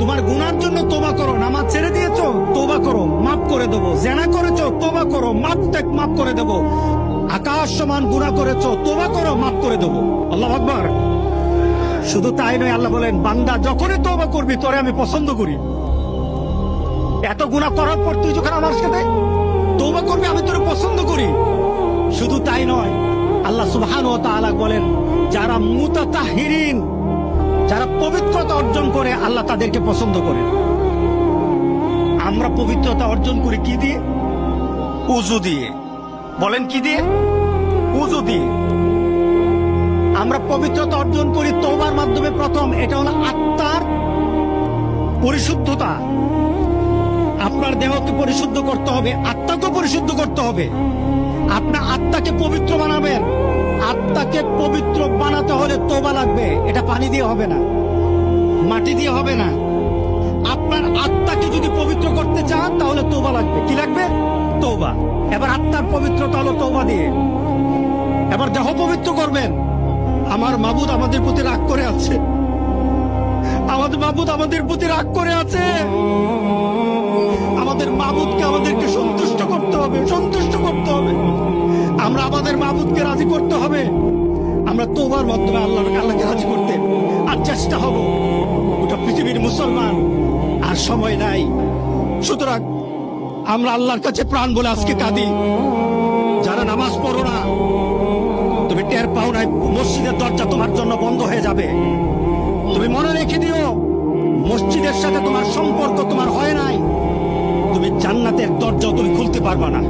তোমার গুনার জন্য তওবা করো, নামাজ ছেড়ে দিয়েছো তওবা করো, মাফ করে দেবো। জেনা করেছো তওবা করো, মাফ করে দেবো। আকাশ সমান গুনাহ করেছো তওবা করো, মাফ করে দেবো। আল্লাহু আকবার। শুধু তাই নয়, আল্লাহ বলেন বান্দা যখনই তওবা করবি তোরে আমি পছন্দ করি। এত গুনাহ করার পর তুই যখন আমার সাথে তওবা করবি আমি তোরে পছন্দ করি। শুধু তাই নয়, আল্লাহ সুবহানাহু ওয়া তাআলা বলেন যারা মুতাতাহহিরিন, যারা পবিত্রতা অর্জন করে আল্লাহ তাদেরকে পছন্দ করেন। আমরা পবিত্রতা অর্জন করি কি দিয়ে? ওযু দিয়ে। বলেন কি দিয়ে? ওযু দিয়ে। আমরা পবিত্রতা অর্জন করি তওবার মাধ্যমে। প্রথম এটা হলো আত্মার পরিশুদ্ধতা। আপনার দেহকে পরিশুদ্ধ করতে হবে, আত্মাকে পরিশুদ্ধ করতে হবে। আপনার আত্মাকে পবিত্র বানাবেন। আত্মাকে পবিত্র বানাতে হলে তওবা লাগবে। এটা পানি দিয়ে হবে না, মাটি দিয়ে হবে না। আপনার আত্মাকে যদি পবিত্র করতে চান তাহলে তওবা লাগবে। কি লাগবে? তওবা। এবার আত্মার পবিত্রতা হলো তওবা দিয়ে। এবার দেহ পবিত্র করবেন। আমার মাবুদ আমাদের প্রতি রাগ করে আছে, আমাদের মাবুদ আমাদের প্রতি রাগ করে আছে। আমাদের মাবুদকে আমাদেরকে সন্তুষ্ট করতে হবে, সন্তুষ্ট করতে হবে। আমরা আমাদের মাবুদকে রাজি করতে হবে। আমরা তওবার মাধ্যমে আল্লাহকে রাজি করতে আর চেষ্টা হব। গোটা পৃথিবীর মুসলমান আর সময় নাই। সুতরাং আমরা আল্লাহর কাছে প্রাণ বলে আজকে কাঁদি। যারা নামাজ পড়ো না, তুমি টের পাও না মসজিদের দরজা তোমার জন্য বন্ধ হয়ে যাবে। তুমি মনে রেখে দিও, মসজিদের সাথে তোমার সম্পর্ক তোমার হয় নাই, তুমি জান্নাতের দরজাও তুমি খুলতে পারবা না।